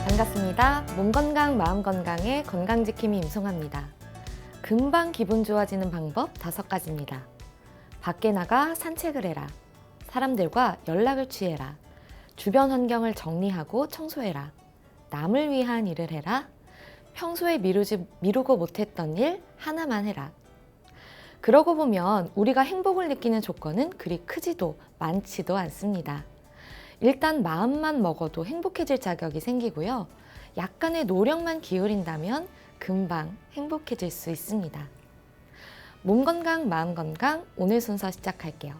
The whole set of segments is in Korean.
반갑습니다. 몸 건강, 마음 건강의 건강지킴이 임송합니다. 금방 기분 좋아지는 방법 5가지입니다. 밖에 나가 산책을 해라. 사람들과 연락을 취해라. 주변 환경을 정리하고 청소해라. 남을 위한 일을 해라. 평소에 미루고 못했던 일 하나만 해라. 그러고 보면 우리가 행복을 느끼는 조건은 그리 크지도 많지도 않습니다. 일단 마음만 먹어도 행복해질 자격이 생기고요. 약간의 노력만 기울인다면 금방 행복해질 수 있습니다. 몸 건강, 마음 건강, 오늘 순서 시작할게요.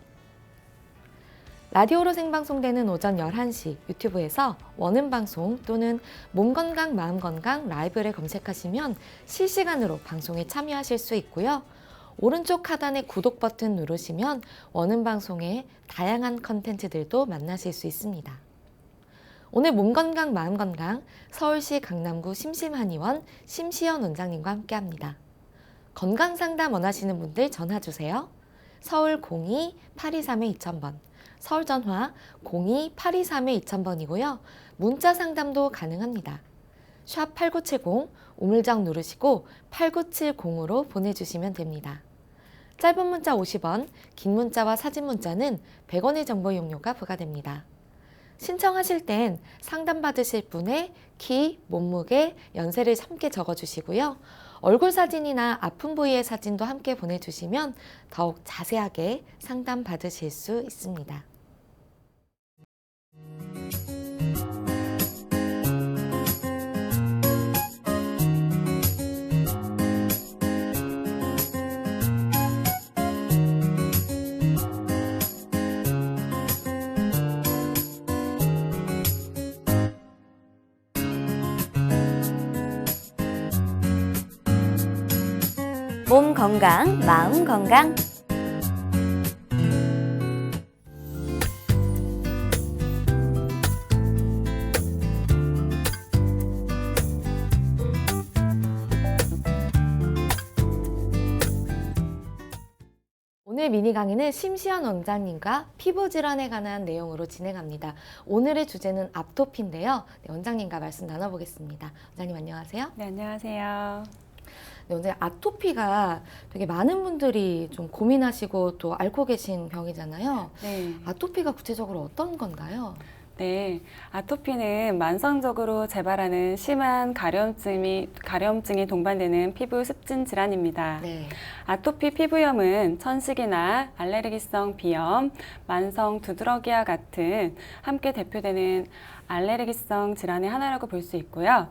라디오로 생방송되는 오전 11시 유튜브에서 원음방송 또는 몸 건강, 마음 건강 라이브를 검색하시면 실시간으로 방송에 참여하실 수 있고요. 오른쪽 하단의 구독 버튼 누르시면 원음방송의 다양한 컨텐츠들도 만나실 수 있습니다. 오늘 몸 건강, 마음 건강 서울시 강남구 심심한의원 심시연 원장님과 함께합니다. 건강 상담 원하시는 분들 전화 주세요. 서울 02-823-2000번, 서울 전화 02-823-2000번이고요. 문자 상담도 가능합니다. 샵 8970 우물정 누르시고 8970으로 보내주시면 됩니다. 짧은 문자 50원, 긴 문자와 사진 문자는 100원의 정보 이용료가 부과됩니다. 신청하실 땐 상담받으실 분의 키, 몸무게, 연세를 함께 적어주시고요. 얼굴 사진이나 아픈 부위의 사진도 함께 보내주시면 더욱 자세하게 상담받으실 수 있습니다. 몸 건강, 마음 건강. 오늘 미니 강의는 심시연 원장님과 피부 질환에 관한 내용으로 진행합니다. 오늘의 주제는 아토피인데요. 원장님과 말씀 나눠보겠습니다. 원장님 안녕하세요. 네, 안녕하세요. 네, 원장님 아토피가 되게 많은 분들이 좀 고민하시고 또 앓고 계신 병이잖아요. 네. 아토피가 구체적으로 어떤 건가요? 네, 아토피는 만성적으로 재발하는 심한 가려움증이 동반되는 피부 습진 질환입니다. 네. 아토피 피부염은 천식이나 알레르기성 비염, 만성 두드러기와 같은 함께 대표되는 알레르기성 질환의 하나라고 볼 수 있고요.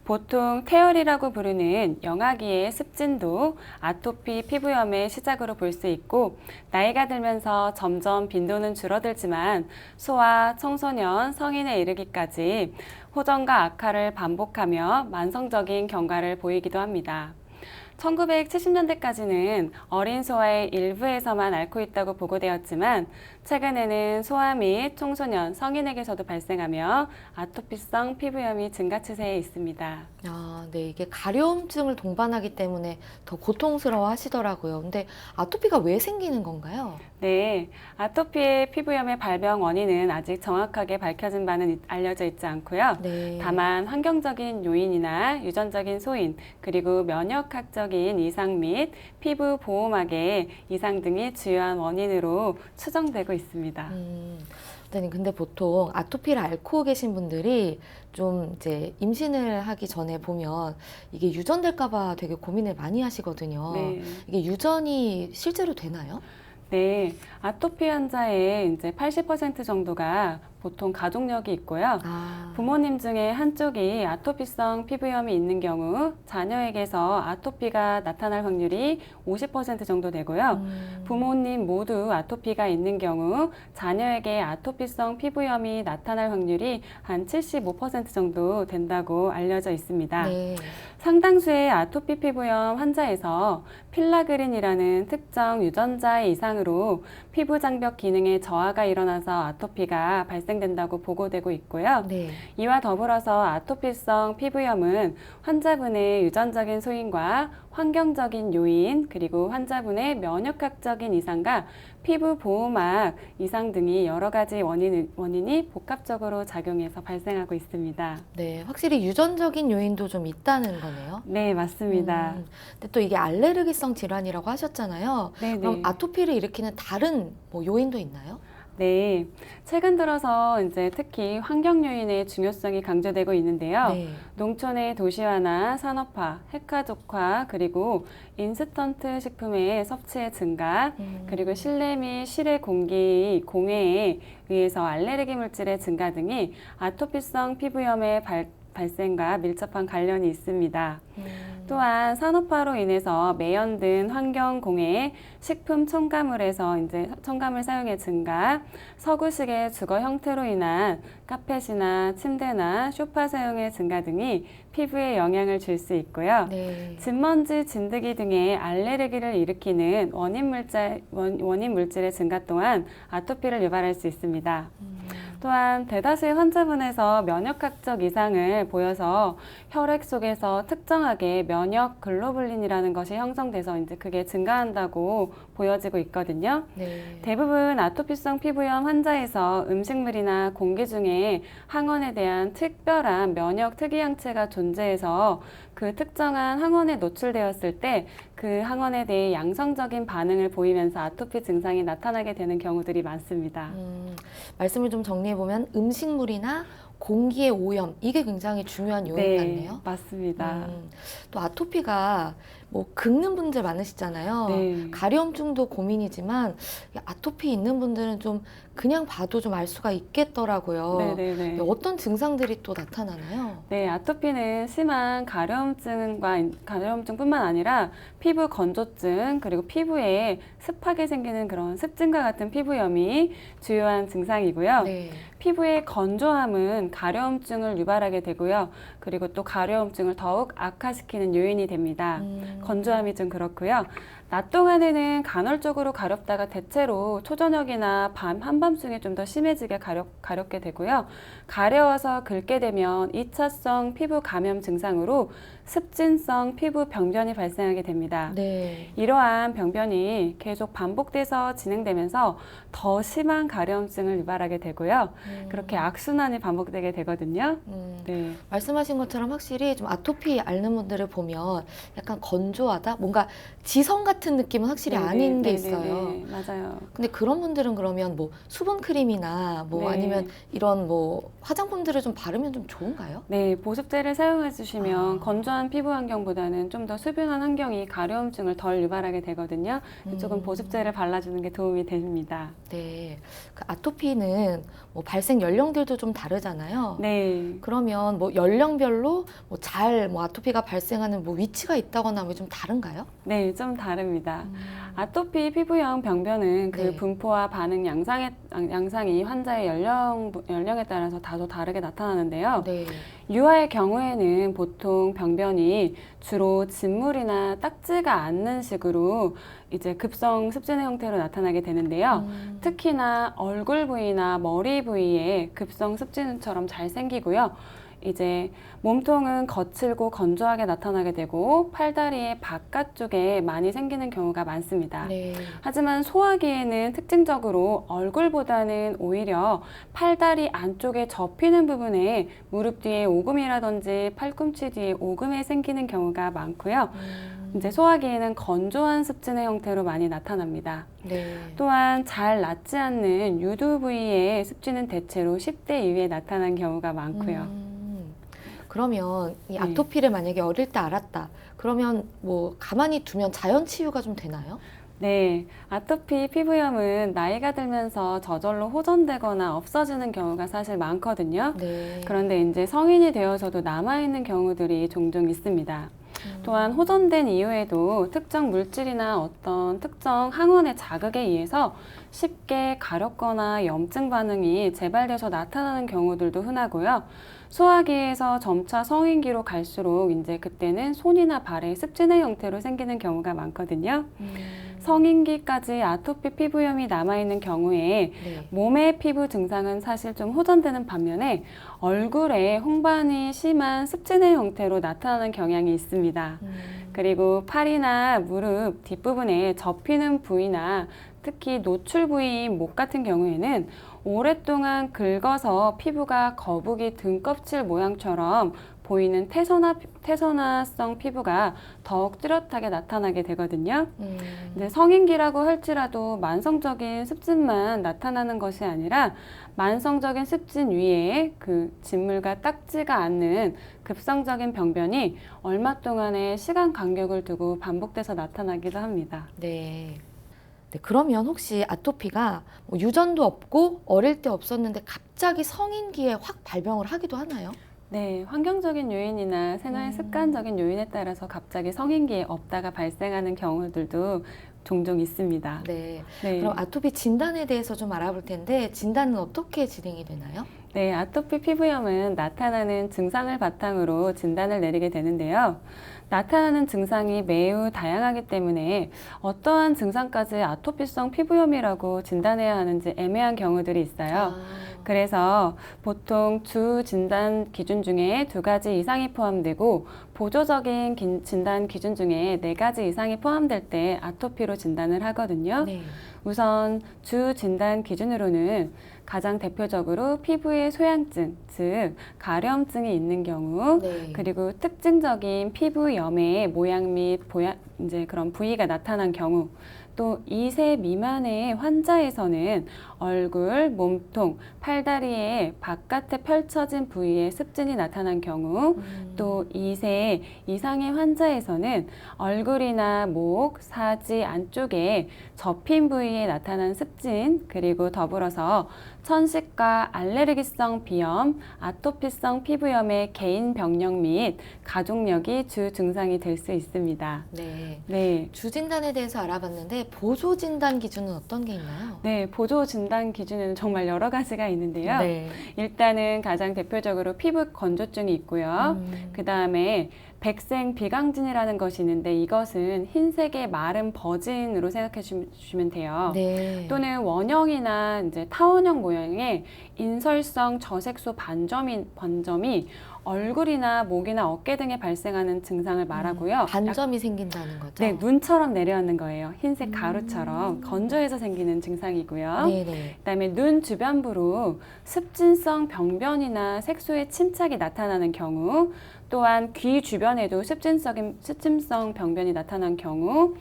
보통 태열이라고 부르는 영아기의 습진도 아토피 피부염의 시작으로 볼 수 있고, 나이가 들면서 점점 빈도는 줄어들지만 소아, 청소년, 성인에 이르기까지 호전과 악화를 반복하며 만성적인 경과를 보이기도 합니다. 1970년대까지는 어린 소아의 일부에서만 앓고 있다고 보고되었지만 최근에는 소아 및 청소년, 성인에게서도 발생하며 아토피성 피부염이 증가 추세에 있습니다. 아, 네, 이게 가려움증을 동반하기 때문에 더 고통스러워 하시더라고요. 근데 아토피가 왜 생기는 건가요? 네, 아토피의 피부염의 발병 원인은 아직 정확하게 밝혀진 바는 알려져 있지 않고요. 네. 다만 환경적인 요인이나 유전적인 소인, 그리고 면역학적인 이상 및 피부 보호막의 이상 등이 주요한 원인으로 추정되고 있습니다. 선생님, 근데 보통 아토피를 앓고 계신 분들이 좀 이제 임신을 하기 전에 보면 이게 유전될까 봐 되게 고민을 많이 하시거든요. 네. 이게 유전이 실제로 되나요? 네, 아토피 환자의 이제 80% 정도가 보통 가족력이 있고요. 부모님 중에 한쪽이 아토피성 피부염이 있는 경우 자녀에게서 아토피가 나타날 확률이 50% 정도 되고요. 부모님 모두 아토피가 있는 경우 자녀에게 아토피성 피부염이 나타날 확률이 한 75% 정도 된다고 알려져 있습니다. 네. 상당수의 아토피 피부염 환자에서 필라그린이라는 특정 유전자의 이상으로 피부 장벽 기능에 저하가 일어나서 아토피가 발생 발생된다고 보고되고 있고요. 네. 이와 더불어서 아토피성 피부염은 환자분의 유전적인 소인과 환경적인 요인, 그리고 환자분의 면역학적인 이상과 피부 보호막 이상 등이 여러 가지 원인이 복합적으로 작용해서 발생하고 있습니다. 네, 확실히 유전적인 요인도 좀 있다는 거네요. 네, 맞습니다. 근데 또 이게 알레르기성 질환이라고 하셨잖아요. 네네. 그럼 아토피를 일으키는 다른 뭐 요인도 있나요? 네, 최근 들어서 이제 특히 환경 요인의 중요성이 강조되고 있는데요. 네. 농촌의 도시화나 산업화, 핵가족화, 그리고 인스턴트 식품의 섭취의 증가, 그리고 실내 및 실외 공해에 의해서 알레르기 물질의 증가 등이 아토피성 피부염의 발생과 밀접한 관련이 있습니다. 또한 산업화로 인해서 매연된 환경 공해, 식품 첨가물에서 이제 첨가물 사용의 증가, 서구식의 주거 형태로 인한 카펫이나 침대나 소파 사용의 증가 등이 피부에 영향을 줄 수 있고요. 네. 진먼지, 진드기 등의 알레르기를 일으키는 원인 물질의 증가 또한 아토피를 유발할 수 있습니다. 또한 대다수의 환자분에서 면역학적 이상을 보여서 혈액 속에서 특정하게 면역 글로불린이라는 것이 형성돼서 이제 그게 증가한다고 보여지고 있거든요. 네. 대부분 아토피성 피부염 환자에서 음식물이나 공기 중에 항원에 대한 특별한 면역 특이항체가 존재해서 그 특정한 항원에 노출되었을 때 그 항원에 대해 양성적인 반응을 보이면서 아토피 증상이 나타나게 되는 경우들이 많습니다. 말씀을 좀 정리해보면 음식물이나 공기의 오염, 이게 굉장히 중요한 요인 같네요. 맞습니다. 또 아토피가 뭐 긁는 분들 많으시잖아요. 네. 가려움증도 고민이지만 아토피 있는 분들은 좀 그냥 봐도 좀 알 수가 있겠더라고요. 네네네. 어떤 증상들이 또 나타나나요? 네, 아토피는 심한 가려움증뿐만 아니라 피부 건조증, 그리고 피부에 습하게 생기는 그런 습진과 같은 피부염이 주요한 증상이고요. 네. 피부의 건조함은 가려움증을 유발하게 되고요. 그리고 또 가려움증을 더욱 악화시키는 요인이 됩니다. 건조함이 좀 그렇고요. 낮 동안에는 간헐적으로 가렵다가 대체로 초저녁이나 한밤중에 좀 더 심해지게 가렵게 되고요. 가려워서 긁게 되면 2차성 피부 감염 증상으로 습진성 피부 병변이 발생하게 됩니다. 네. 이러한 병변이 계속 반복돼서 진행되면서 더 심한 가려움증을 유발하게 되고요. 그렇게 악순환이 반복되게 되거든요. 네. 말씀하신 것처럼 확실히 좀 아토피 앓는 분들을 보면 약간 건조하다? 뭔가 지성 같은 느낌은 확실히 아닌 게 있어요. 맞아요. 근데 그런 분들은 그러면 뭐 수분 크림이나 뭐 네. 아니면 이런 뭐 화장품들을 좀 바르면 좀 좋은가요? 네, 보습제를 사용해 주시면 건조한 피부 환경보다는 좀 더 수분한 환경이 가려움증을 덜 유발하게 되거든요. 조금 보습제를 발라주는 게 도움이 됩니다. 네. 그 아토피는 뭐 발생 연령들도 좀 다르잖아요. 네. 그러면 뭐 연령별로 뭐 뭐 아토피가 발생하는 뭐 위치가 있다거나 뭐 좀 다른가요? 네, 좀 다릅니다. 아토피 피부염 병변은 그 네. 분포와 반응 양상이 환자의 연령에 따라서 다소 다르게 나타나는데요. 네. 유아의 경우에는 보통 병변이 주로 진물이나 딱지가 않는 식으로 이제 급성 습진의 형태로 나타나게 되는데요. 특히나 얼굴 부위나 머리 부위에 급성 습진처럼 잘 생기고요. 이제 몸통은 거칠고 건조하게 나타나게 되고 팔다리의 바깥쪽에 많이 생기는 경우가 많습니다. 네. 하지만 소화기에는 특징적으로 얼굴보다는 오히려 팔다리 안쪽에 접히는 부분에 무릎 뒤에 오금이라든지 팔꿈치 뒤에 오금에 생기는 경우가 많고요. 이제 소화기에는 건조한 습진의 형태로 많이 나타납니다. 네. 또한 잘 낫지 않는 유두 부위의 습진은 대체로 10대 이후에 나타난 경우가 많고요. 그러면 이 아토피를 만약에 어릴 때 알았다. 그러면 뭐 가만히 두면 자연 치유가 좀 되나요? 네, 아토피 피부염은 나이가 들면서 저절로 호전되거나 없어지는 경우가 사실 많거든요. 네. 그런데 이제 성인이 되어서도 남아있는 경우들이 종종 있습니다. 또한 호전된 이후에도 특정 물질이나 어떤 특정 항원의 자극에 의해서 쉽게 가렵거나 염증 반응이 재발돼서 나타나는 경우들도 흔하고요. 소화기에서 점차 성인기로 갈수록 이제 그때는 손이나 발에 습진의 형태로 생기는 경우가 많거든요. 성인기까지 아토피 피부염이 남아있는 경우에 네. 몸의 피부 증상은 사실 좀 호전되는 반면에 얼굴에 홍반이 심한 습진의 형태로 나타나는 경향이 있습니다. 그리고 팔이나 무릎 뒷부분에 접히는 부위나 특히 노출 부위인 목 같은 경우에는 오랫동안 긁어서 피부가 거북이 등껍질 모양처럼 보이는 태선화성 피부가 더욱 뚜렷하게 나타나게 되거든요. 근데 성인기라고 할지라도 만성적인 습진만 나타나는 것이 아니라 만성적인 습진 위에 그 진물과 딱지가 않는 급성적인 병변이 얼마 동안의 시간 간격을 두고 반복돼서 나타나기도 합니다. 네. 네, 그러면 혹시 아토피가 뭐 유전도 없고 어릴 때 없었는데 갑자기 성인기에 확 발병을 하기도 하나요? 네, 환경적인 요인이나 생활 습관적인 요인에 따라서 갑자기 성인기에 없다가 발생하는 경우들도 종종 있습니다. 네. 네. 그럼 아토피 진단에 대해서 좀 알아볼 텐데 진단은 어떻게 진행이 되나요? 네, 아토피 피부염은 나타나는 증상을 바탕으로 진단을 내리게 되는데요. 나타나는 증상이 매우 다양하기 때문에 어떠한 증상까지 아토피성 피부염이라고 진단해야 하는지 애매한 경우들이 있어요. 그래서 보통 주 진단 기준 중에 2가지 이상이 포함되고 보조적인 진단 기준 중에 4가지 이상이 포함될 때 아토피로 진단을 하거든요. 네. 우선 주 진단 기준으로는 가장 대표적으로 피부의 소양증, 즉 가려움증이 있는 경우, 네. 그리고 특징적인 피부염의 모양 및 이제 그런 부위가 나타난 경우, 또 2세 미만의 환자에서는 얼굴, 몸통, 팔다리의 바깥에 펼쳐진 부위에 습진이 나타난 경우, 또 2세 이상의 환자에서는 얼굴이나 목, 사지 안쪽에 접힌 부위에 나타난 습진, 그리고 더불어서 천식과 알레르기성 비염, 아토피성 피부염의 개인 병력 및 가족력이 주 증상이 될 수 있습니다. 네. 네. 주 진단에 대해서 알아봤는데 보조 진단 기준은 어떤 게 있나요? 네, 보조 진단 기준은 정말 여러 가지가 있는데요. 네. 일단은 가장 대표적으로 피부 건조증이 있고요. 그 다음에 백생 비강진이라는 것이 있는데 이것은 흰색의 마른 버진으로 생각해 주시면 돼요. 네. 또는 원형이나 이제 타원형 모양의 인설성 저색소 반점이 얼굴이나 목이나 어깨 등에 발생하는 증상을 말하고요. 반점이 생긴다는 거죠? 네, 눈처럼 내려앉는 거예요. 흰색 가루처럼 건조해서 생기는 증상이고요. 네네. 그다음에 눈 주변부로 습진성 병변이나 색소의 침착이 나타나는 경우, 또한 귀 주변에도 습진성 병변이 나타난 경우,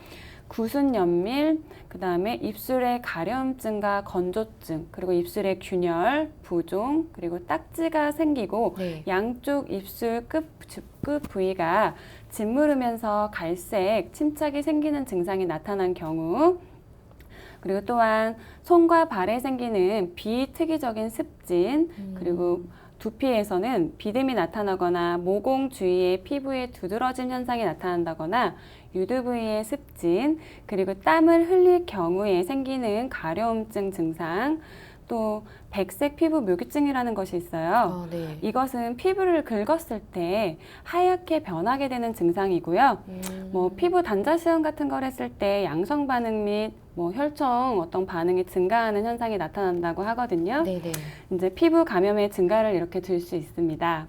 구순 연밀, 그 다음에 입술의 가려움증과 건조증, 그리고 입술의 균열, 부종, 그리고 딱지가 생기고 네. 양쪽 입술 끝 부위가 짓무르면서 갈색, 침착이 생기는 증상이 나타난 경우, 그리고 또한 손과 발에 생기는 비특이적인 습진, 그리고 두피에서는 비듬이 나타나거나 모공 주위의 피부에 두드러짐 현상이 나타난다거나 유두 부위의 습진, 그리고 땀을 흘릴 경우에 생기는 가려움증 증상, 또 백색 피부 묘기증이라는 것이 있어요. 네. 이것은 피부를 긁었을 때 하얗게 변하게 되는 증상이고요. 뭐 피부 단자 시험 같은 걸 했을 때 양성 반응 및 뭐 혈청 어떤 반응이 증가하는 현상이 나타난다고 하거든요. 네네. 이제 피부 감염의 증가를 이렇게 들 수 있습니다.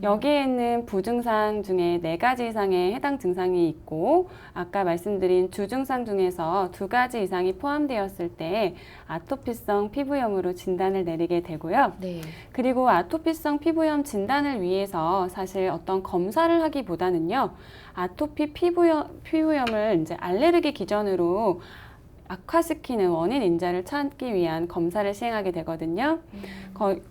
여기에 있는 부증상 중에 4가지 이상의 해당 증상이 있고, 아까 말씀드린 주증상 중에서 2가지 이상이 포함되었을 때 아토피성 피부염으로 진단을 내리게 되고요. 네. 그리고 아토피성 피부염 진단을 위해서 사실 어떤 검사를 하기보다는요, 아토피 피부염을 이제 알레르기 기전으로 악화시키는 원인 인자를 찾기 위한 검사를 시행하게 되거든요.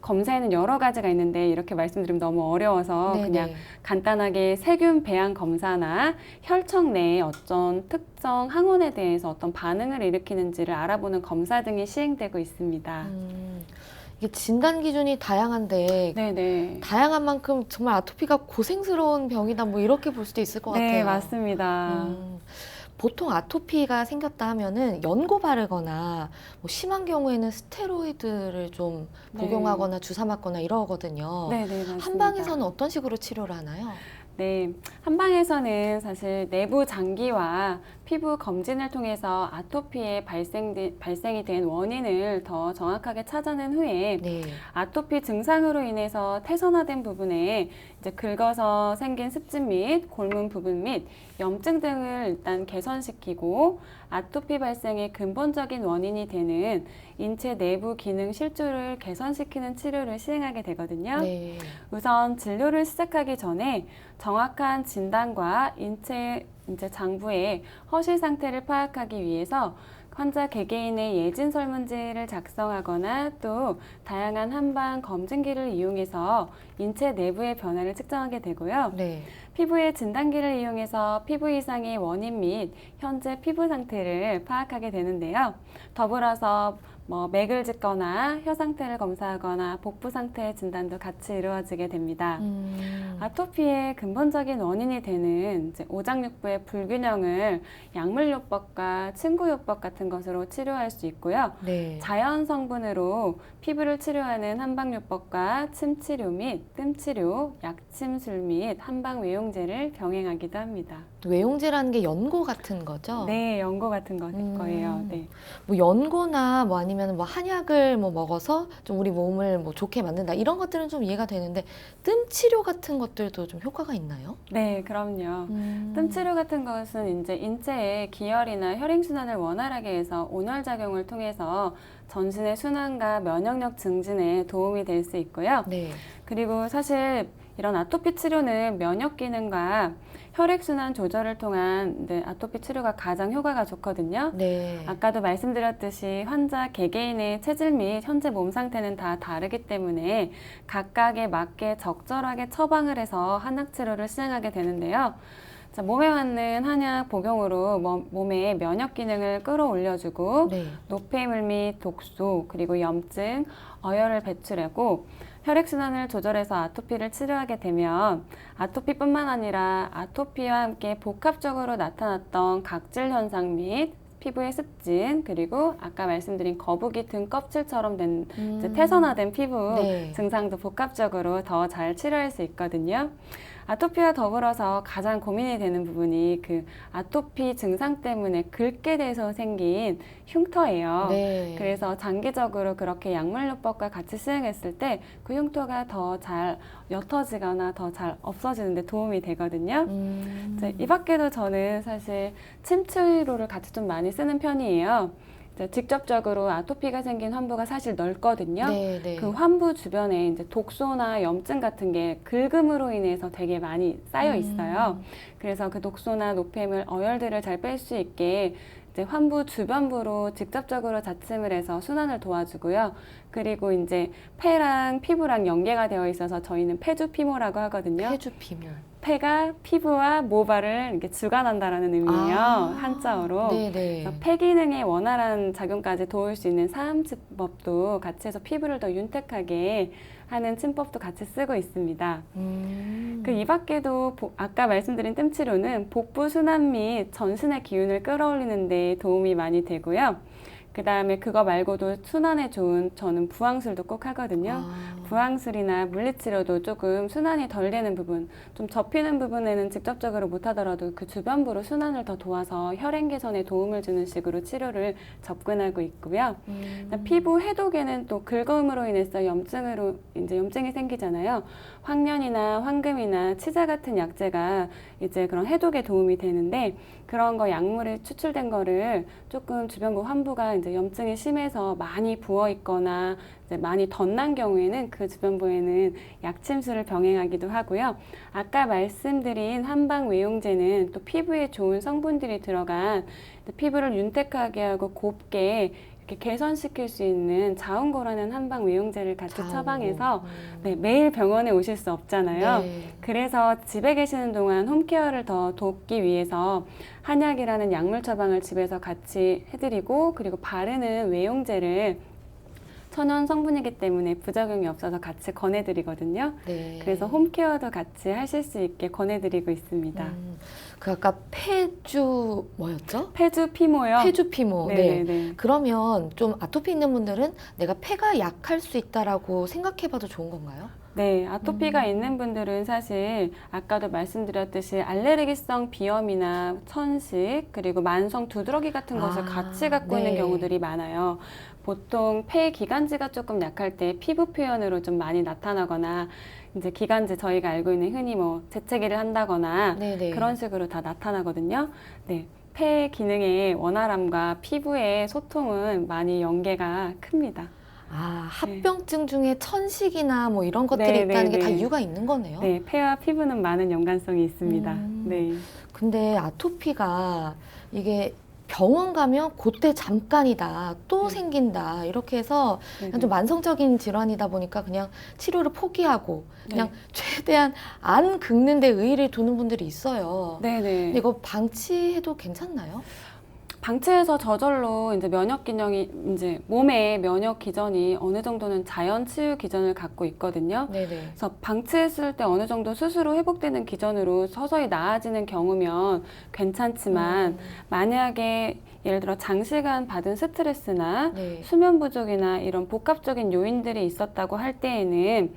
검사에는 여러 가지가 있는데 이렇게 말씀드리면 너무 어려워서 네네. 그냥 간단하게 세균 배양 검사나 혈청 내에 어떤 특정 항원에 대해서 어떤 반응을 일으키는지를 알아보는 검사 등이 시행되고 있습니다. 이게 진단 기준이 다양한데 네네. 다양한 만큼 정말 아토피가 고생스러운 병이다 뭐 이렇게 볼 수도 있을 것 같아요. 네, 맞습니다. 보통 아토피가 생겼다 하면은 연고 바르거나 뭐 심한 경우에는 스테로이드를 좀 네. 복용하거나 주사 맞거나 이러거든요. 네네, 맞습니다. 한방에서는 어떤 식으로 치료를 하나요? 네, 한방에서는 사실 내부 장기와 피부 검진을 통해서 아토피의 발생이 된 원인을 더 정확하게 찾아낸 후에 네. 아토피 증상으로 인해서 태선화된 부분에 이제 긁어서 생긴 습진 및 골문 부분 및 염증 등을 일단 개선시키고 아토피 발생의 근본적인 원인이 되는 인체 내부 기능 실조를 개선시키는 치료를 시행하게 되거든요. 네. 우선 진료를 시작하기 전에 정확한 진단과 인체 장부의 허실 상태를 파악하기 위해서 환자 개개인의 예진 설문지를 작성하거나 또 다양한 한방 검진기를 이용해서 인체 내부의 변화를 측정하게 되고요. 네. 피부의 진단기를 이용해서 피부 이상의 원인 및 현재 피부 상태를 파악하게 되는데요. 더불어서 맥을 짚거나 혀 상태를 검사하거나 복부 상태 진단도 같이 이루어지게 됩니다. 아토피의 근본적인 원인이 되는 이제 오장육부의 불균형을 약물요법과 침구요법 같은 것으로 치료할 수 있고요. 네. 자연 성분으로 피부를 치료하는 한방요법과 침치료 및 뜸치료, 약침술 및 한방 외용제를 병행하기도 합니다. 외용제라는 게 연고 같은 거죠? 네, 연고 같은 거예요. 네. 뭐 연고나 뭐 아니면 뭐 한약을 뭐 먹어서 좀 우리 몸을 뭐 좋게 만든다 이런 것들은 좀 이해가 되는데 뜸 치료 같은 것들도 좀 효과가 있나요? 네, 그럼요. 뜸 치료 같은 것은 이제 인체의 기혈이나 혈행순환을 원활하게 해서 온혈작용을 통해서 전신의 순환과 면역력 증진에 도움이 될 수 있고요. 네. 그리고 사실 이런 아토피 치료는 면역 기능과 혈액순환 조절을 통한 아토피 치료가 가장 효과가 좋거든요. 네. 아까도 말씀드렸듯이 환자 개개인의 체질 및 현재 몸 상태는 다 다르기 때문에 각각에 맞게 적절하게 처방을 해서 한약 치료를 시행하게 되는데요. 자, 몸에 맞는 한약 복용으로 몸의 면역 기능을 끌어올려주고 네. 노폐물 및 독소 그리고 염증, 어혈을 배출하고 혈액순환을 조절해서 아토피를 치료하게 되면 아토피뿐만 아니라 아토피와 함께 복합적으로 나타났던 각질 현상 및 피부의 습진 그리고 아까 말씀드린 거북이 등 껍질처럼 된 이제 태선화된 피부 네. 증상도 복합적으로 더 잘 치료할 수 있거든요. 아토피와 더불어서 가장 고민이 되는 부분이 그 아토피 증상 때문에 긁게 돼서 생긴 흉터예요. 네. 그래서 장기적으로 그렇게 약물요법과 같이 시행했을 때 그 흉터가 더 잘 옅어지거나 더 잘 없어지는 데 도움이 되거든요. 이 밖에도 저는 사실 침치료를 같이 좀 많이 쓰는 편이에요. 직접적으로 아토피가 생긴 환부가 사실 넓거든요. 네, 네. 그 환부 주변에 이제 독소나 염증 같은 게 긁음으로 인해서 되게 많이 쌓여 있어요. 그래서 그 독소나 노폐물, 어혈들을 잘 뺄 수 있게 이제 환부 주변부로 직접적으로 자침을 해서 순환을 도와주고요. 그리고 이제 폐랑 피부랑 연계가 되어 있어서 저희는 폐주피모라고 하거든요. 폐주피모. 폐가 피부와 모발을 이렇게 주관한다라는 의미예요. 한자어로. 네네. 그래서 폐 기능의 원활한 작용까지 도울 수 있는 사암침법도 같이 해서 피부를 더 윤택하게 하는 침법도 같이 쓰고 있습니다. 이 밖에도 아까 말씀드린 뜸치료는 복부 순환 및 전신의 기운을 끌어올리는 데 도움이 많이 되고요. 그 다음에 그거 말고도 순환에 좋은 저는 부항술도 꼭 하거든요. 부항술이나 물리치료도 조금 순환이 덜 되는 부분, 좀 접히는 부분에는 직접적으로 못하더라도 그 주변부로 순환을 더 도와서 혈행 개선에 도움을 주는 식으로 치료를 접근하고 있고요. 피부 해독에는 또 긁음으로 인해서 염증이 생기잖아요. 황련이나 황금이나 치자 같은 약재가 이제 그런 해독에 도움이 되는데 그런 거 약물이 추출된 거를 조금 주변부 환부가 이제 염증이 심해서 많이 부어 있거나 이제 많이 덧난 경우에는 그 주변부에는 약침술을 병행하기도 하고요. 아까 말씀드린 한방 외용제는 또 피부에 좋은 성분들이 들어간 피부를 윤택하게 하고 곱게 이렇게 개선시킬 수 있는 자운고라는 한방 외용제를 같이 처방해서 매일 병원에 오실 수 없잖아요. 네. 그래서 집에 계시는 동안 홈케어를 더 돕기 위해서 한약이라는 약물 처방을 집에서 같이 해드리고 그리고 바르는 외용제를 천연 성분이기 때문에 부작용이 없어서 같이 권해드리거든요. 네. 그래서 홈케어도 같이 하실 수 있게 권해드리고 있습니다. 그 아까 폐주 뭐였죠? 폐주피모요. 폐주피모. 네. 네네네. 그러면 좀 아토피 있는 분들은 내가 폐가 약할 수 있다라고 생각해봐도 좋은 건가요? 네, 아토피가 있는 분들은 사실 아까도 말씀드렸듯이 알레르기성 비염이나 천식 그리고 만성 두드러기 같은 것을 같이 갖고 있는 네. 경우들이 많아요. 보통 폐 기관지가 조금 약할 때 피부 표현으로 좀 많이 나타나거나 이제 기관지 저희가 알고 있는 흔히 뭐 재채기를 한다거나 네네. 그런 식으로 다 나타나거든요. 네. 폐 기능의 원활함과 피부의 소통은 많이 연계가 큽니다. 아, 합병증 중에 천식이나 뭐 이런 것들이 네, 있다는 네, 게 다 네. 이유가 있는 거네요. 네, 폐와 피부는 많은 연관성이 있습니다. 네. 근데 아토피가 이게 병원 가면 그때 잠깐이다, 또 네. 생긴다, 이렇게 해서 네, 그냥 좀 네. 만성적인 질환이다 보니까 그냥 치료를 포기하고 그냥 네. 최대한 안 긁는 데 의의를 두는 분들이 있어요. 네, 네. 근데 이거 방치해도 괜찮나요? 방치해서 저절로 이제 면역 기능이 이제 몸의 면역 기전이 어느 정도는 자연 치유 기전을 갖고 있거든요. 네네. 그래서 방치했을 때 어느 정도 스스로 회복되는 기전으로 서서히 나아지는 경우면 괜찮지만 만약에 예를 들어 장시간 받은 스트레스나 네. 수면 부족이나 이런 복합적인 요인들이 있었다고 할 때에는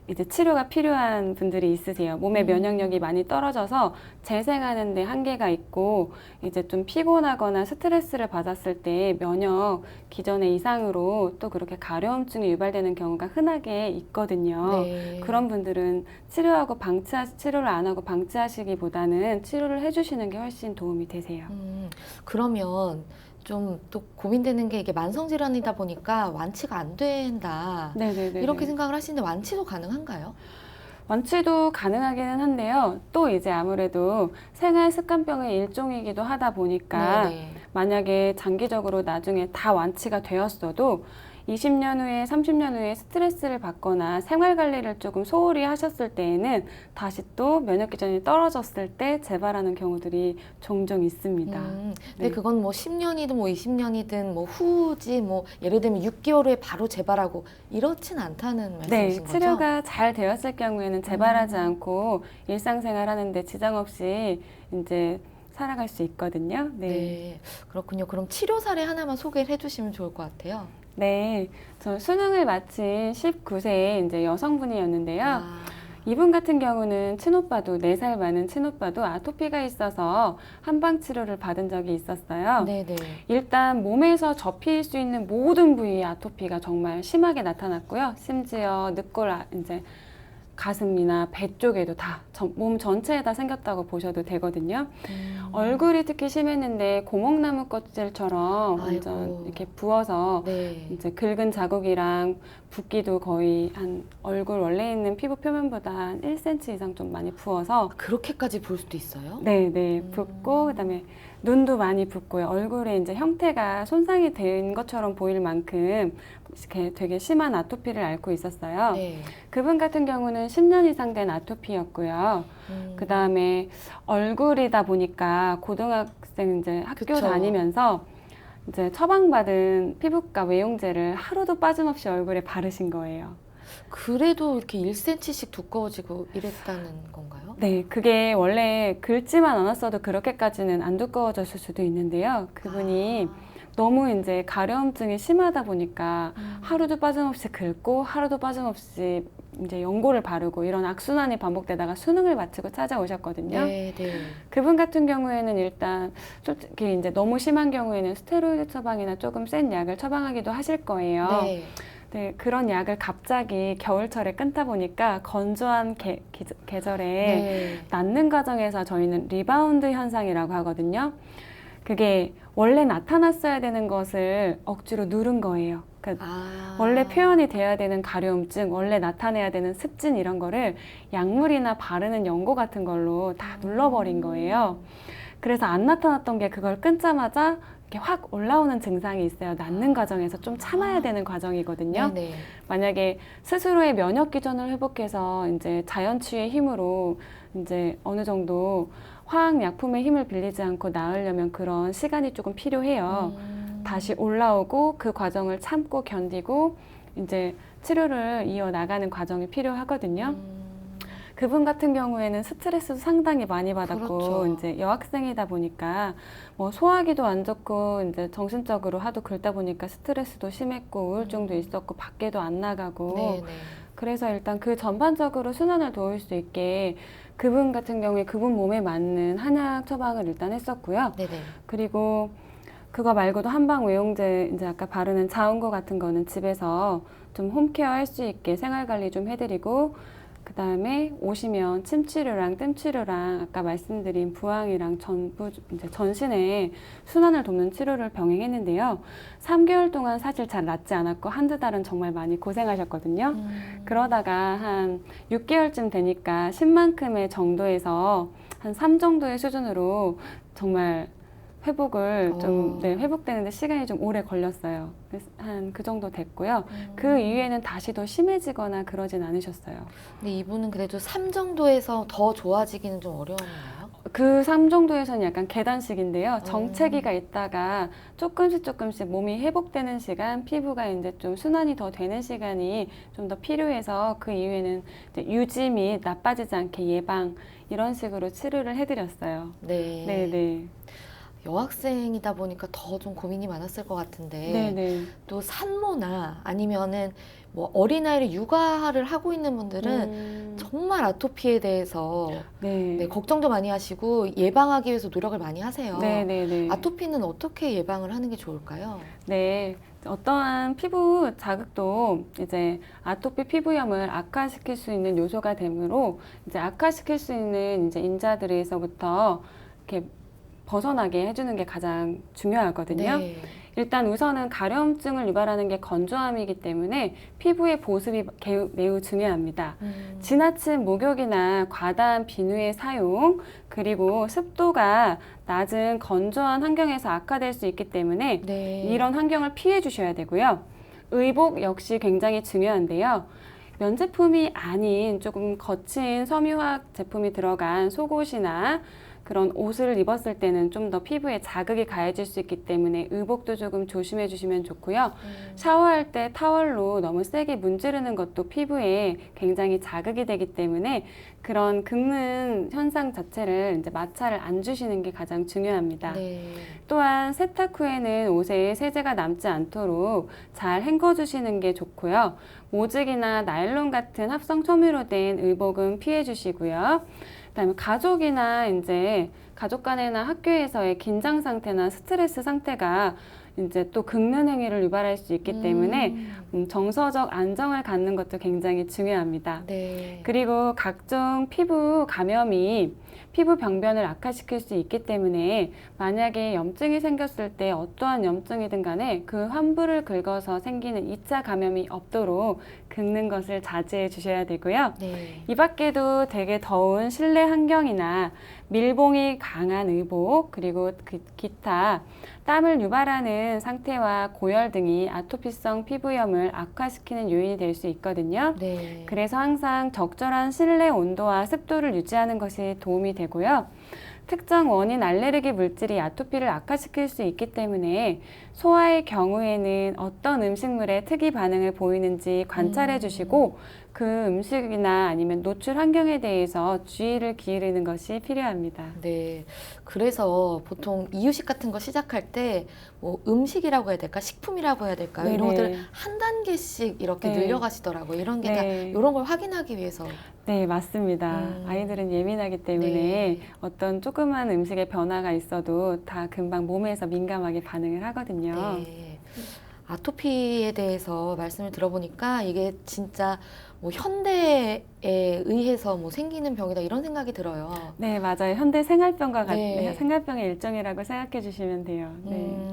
이제 치료가 필요한 분들이 있으세요. 몸의 면역력이 많이 떨어져서 재생하는 데 한계가 있고 이제 좀 피곤하거나 스트레스를 받았을 때 면역 기전의 이상으로 또 그렇게 가려움증이 유발되는 경우가 흔하게 있거든요. 네. 그런 분들은 치료를 안 하고 방치하시기보다는 치료를 해주시는 게 훨씬 도움이 되세요. 그러면 좀 또 고민되는 게 이게 만성질환이다 보니까 완치가 안 된다. 네네네. 이렇게 생각을 하시는데 완치도 가능한가요? 완치도 가능하기는 한데요. 또 이제 아무래도 생활 습관병의 일종이기도 하다 보니까 네네. 만약에 장기적으로 나중에 다 완치가 되었어도 20년 후에 30년 후에 스트레스를 받거나 생활 관리를 조금 소홀히 하셨을 때에는 다시 또 면역 기전이 떨어졌을 때 재발하는 경우들이 종종 있습니다. 근데 네. 그건 뭐 10년이든 뭐 20년이든 뭐 후지 뭐 예를 들면 6개월 후에 바로 재발하고 이렇진 않다는 네, 말씀이신 거죠? 치료가 잘 되었을 경우에는 재발하지 않고 일상생활 하는데 지장 없이 이제 살아갈 수 있거든요. 네, 그렇군요. 그럼 치료 사례 하나만 소개를 해주시면 좋을 것 같아요. 네, 저 수능을 마친 19세 이제 여성분이었는데요. 아, 이분 같은 경우는 친오빠도 4살 많은 친오빠도 아토피가 있어서 한방 치료를 받은 적이 있었어요. 네네. 일단 몸에서 접힐 수 있는 모든 부위의 아토피가 정말 심하게 나타났고요. 심지어 늑골 이제 가슴이나 배 쪽에도 다 몸 전체에다 생겼다고 보셔도 되거든요. 얼굴이 특히 심했는데 고목나무 껍질처럼 완전 아이고. 이렇게 부어서 네. 이제 긁은 자국이랑 붓기도 거의 한 얼굴 원래 있는 피부 표면보다 한 1cm 이상 좀 많이 부어서 그렇게까지 볼 수도 있어요? 네, 붓고 그다음에 눈도 많이 붓고요. 얼굴에 이제 형태가 손상이 된 것처럼 보일 만큼 이렇게 되게 심한 아토피를 앓고 있었어요. 네. 그분 같은 경우는 10년 이상 된 아토피였고요. 그다음에 얼굴이다 보니까 고등학생 이제 학교 그쵸. 다니면서 이제 처방받은 피부과 외용제를 하루도 빠짐없이 얼굴에 바르신 거예요. 그래도 이렇게 1cm씩 두꺼워지고 이랬다는 건가요? 네, 그게 원래 긁지만 않았어도 그렇게까지는 안 두꺼워졌을 수도 있는데요. 그분이 너무 이제 가려움증이 심하다 보니까 하루도 빠짐없이 긁고 하루도 빠짐없이 이제 연고를 바르고 이런 악순환이 반복되다가 수능을 마치고 찾아오셨거든요. 네, 네. 그분 같은 경우에는 일단 솔직히 이제 너무 심한 경우에는 스테로이드 처방이나 조금 센 약을 처방하기도 하실 거예요. 네. 네, 그런 약을 갑자기 겨울철에 끊다 보니까 건조한 계절에 네. 낫는 과정에서 저희는 리바운드 현상이라고 하거든요. 그게 원래 나타났어야 되는 것을 억지로 누른 거예요. 그러니까 원래 표현이 돼야 되는 가려움증, 원래 나타내야 되는 습진 이런 거를 약물이나 바르는 연고 같은 걸로 다 눌러버린 거예요. 그래서 안 나타났던 게 그걸 끊자마자 이렇게 확 올라오는 증상이 있어요. 낫는 과정에서 좀 참아야 되는 과정이거든요. 네, 네. 만약에 스스로의 면역 기전을 회복해서 이제 자연치유의 힘으로 이제 어느 정도 화학약품의 힘을 빌리지 않고 나으려면 그런 시간이 조금 필요해요. 다시 올라오고 그 과정을 참고 견디고 이제 치료를 이어나가는 과정이 필요하거든요. 그분 같은 경우에는 스트레스도 상당히 많이 받았고 그렇죠. 이제 여학생이다 보니까 뭐 소화기도 안 좋고 이제 정신적으로 하도 긁다 보니까 스트레스도 심했고 우울증도 있었고 밖에도 안 나가고 네, 네. 그래서 일단 그 전반적으로 순환을 도울 수 있게 그분 같은 경우에 그분 몸에 맞는 한약 처방을 일단 했었고요. 네네. 그리고 그거 말고도 한방 외용제 이제 아까 바르는 자운거 같은 거는 집에서 좀 홈케어 할 수 있게 생활 관리 좀 해드리고, 그 다음에 오시면 침 치료랑 뜸 치료랑 아까 말씀드린 부항이랑 전부 이제 전신의 순환을 돕는 치료를 병행했는데요. 3개월 동안 사실 잘 낫지 않았고 한두 달은 정말 많이 고생하셨거든요. 그러다가 한 6개월쯤 되니까 10만큼의 정도에서 한 3 정도의 수준으로 정말 회복을 좀, 네, 회복되는데 시간이 좀 오래 걸렸어요. 한 그 정도 됐고요. 그 이후에는 다시 더 심해지거나 그러진 않으셨어요. 근데 이분은 그래도 3 정도에서 더 좋아지기는 좀 어려웠나요? 그 3 정도에서는 약간 계단식인데요. 정체기가 있다가 조금씩 몸이 회복되는 시간, 피부가 이제 좀 순환이 더 되는 시간이 좀 더 필요해서 그 이후에는 이제 유지 및 나빠지지 않게 예방 이런 식으로 치료를 해드렸어요. 네. 네네. 여학생이다 보니까 더 좀 고민이 많았을 것 같은데 네네. 또 산모나 아니면은 뭐 어린아이를 육아를 하고 있는 분들은 정말 아토피에 대해서 네. 네, 걱정도 많이 하시고 예방하기 위해서 노력을 많이 하세요. 네네네. 아토피는 어떻게 예방을 하는 게 좋을까요? 네. 어떠한 피부 자극도 이제 아토피 피부염을 악화시킬 수 있는 요소가 되므로 이제 악화시킬 수 있는 이제 인자들에서부터 이렇게 벗어나게 해주는 게 가장 중요하거든요. 네. 일단 우선은 가려움증을 유발하는 게 건조함이기 때문에 피부의 보습이 매우 중요합니다. 지나친 목욕이나 과다한 비누의 사용, 그리고 습도가 낮은 건조한 환경에서 악화될 수 있기 때문에 네. 이런 환경을 피해 주셔야 되고요. 의복 역시 굉장히 중요한데요. 면제품이 아닌 조금 거친 섬유화학 제품이 들어간 속옷이나 그런 옷을 입었을 때는 좀 더 피부에 자극이 가해질 수 있기 때문에 의복도 조금 조심해 주시면 좋고요. 샤워할 때 타월로 너무 세게 문지르는 것도 피부에 굉장히 자극이 되기 때문에 그런 긁는 현상 자체를 이제 마찰을 안 주시는 게 가장 중요합니다. 네. 또한 세탁 후에는 옷에 세제가 남지 않도록 잘 헹궈 주시는 게 좋고요. 모직이나 나일론 같은 합성 섬유로 된 의복은 피해 주시고요. 그다음에 가족이나 이제 가족 간이나 학교에서의 긴장 상태나 스트레스 상태가 이제 또 긁는 행위를 유발할 수 있기 때문에 정서적 안정을 갖는 것도 굉장히 중요합니다. 네. 그리고 각종 피부 감염이 피부 병변을 악화시킬 수 있기 때문에 만약에 염증이 생겼을 때 어떠한 염증이든 간에 그 환부를 긁어서 생기는 2차 감염이 없도록 긁는 것을 자제해 주셔야 되고요. 네. 이 밖에도 되게 더운 실내 환경이나 밀봉이 강한 의복, 그리고 기타 땀을 유발하는 상태와 고열 등이 아토피성 피부염을 악화시키는 요인이 될 수 있거든요. 네. 그래서 항상 적절한 실내 온도와 습도를 유지하는 것이 도움이 되고요. 특정 원인 알레르기 물질이 아토피를 악화시킬 수 있기 때문에 소아의 경우에는 어떤 음식물에 특이 반응을 보이는지 관찰해 주시고 그 음식이나 아니면 노출 환경에 대해서 주의를 기울이는 것이 필요합니다. 네. 그래서 보통 이유식 같은 거 시작할 때 뭐 음식이라고 해야 될까? 식품이라고 해야 될까요? 이런 네네. 것들을 한 단계씩 이렇게 네. 늘려가시더라고요. 이런 게 다 네. 이런 걸 확인하기 위해서. 네, 맞습니다. 아이들은 예민하기 때문에 네. 어떤 조그만 음식의 변화가 있어도 다 금방 몸에서 민감하게 반응을 하거든요. 네. 아토피에 대해서 말씀을 들어보니까 이게 진짜 뭐 현대에 의해서 뭐 생기는 병이다 이런 생각이 들어요. 네, 맞아요. 현대 생활병과 네. 생활병의 일종이라고 생각해 주시면 돼요. 네.